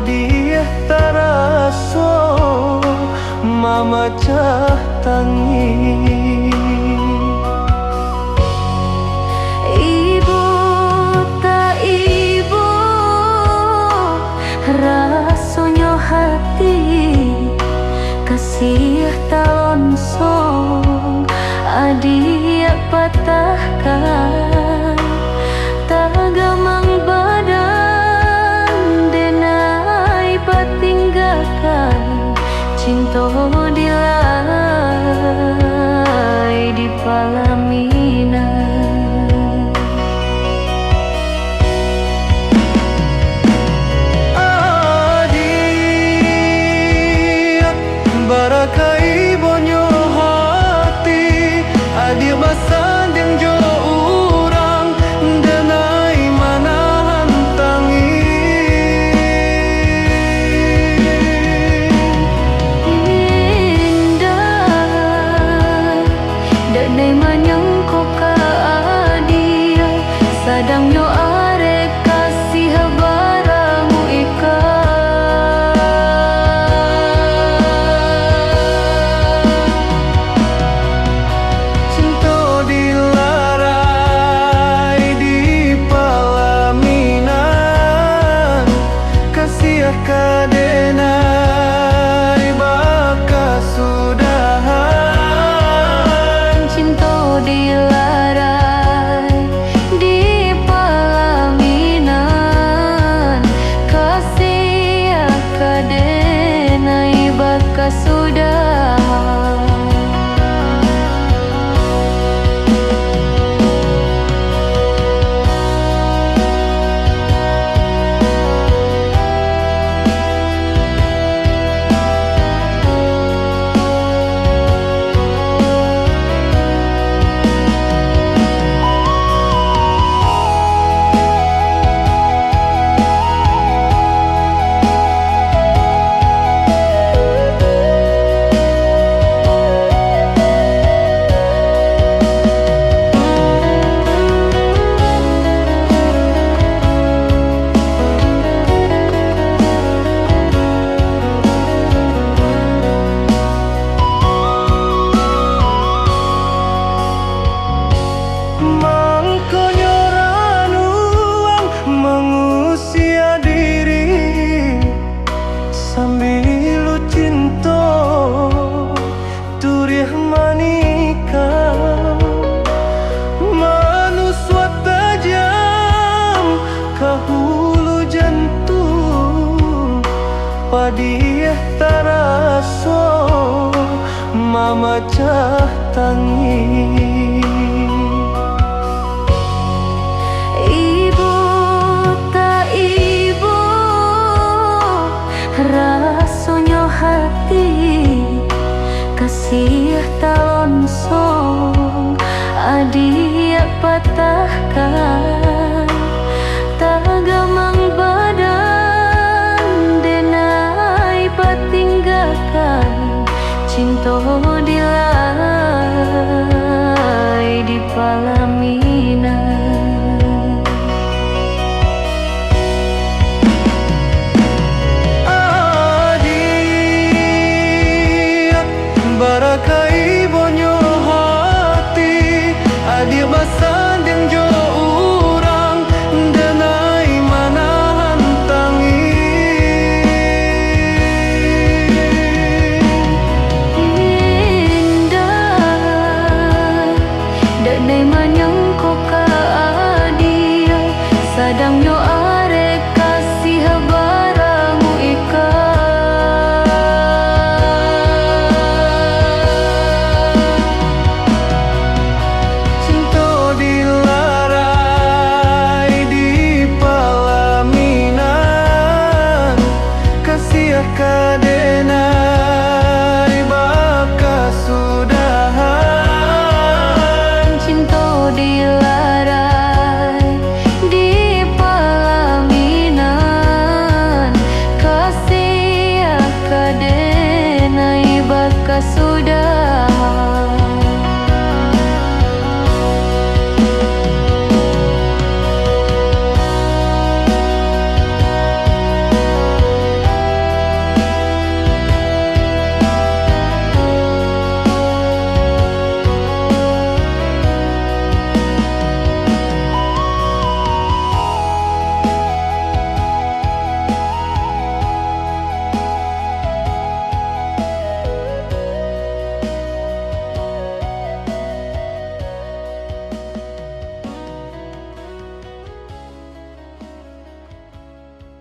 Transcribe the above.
padieh taraso mama cah tangi. Ibu tak ibu rasonyo hati kasih talon song adik patahkan tagamang badan denai patinggalkan cinta dilai di palamina. Adik barakai bonyo hati adik basanding jo urang denai manahan tangi. Indah denai manyangko ka adia sadang yo arek kasih baramu ika. Cinta dilarai di palaminan kasih kadenai baka sudahan. Cinta dilarai di palaminan kasih kadenai baka sudahan. Mengusia diri sambil cinta turih manikah manuswa tajam kahulu jantung padieh taraso mama cah tangi. Rasonyo hati kasih talon song adik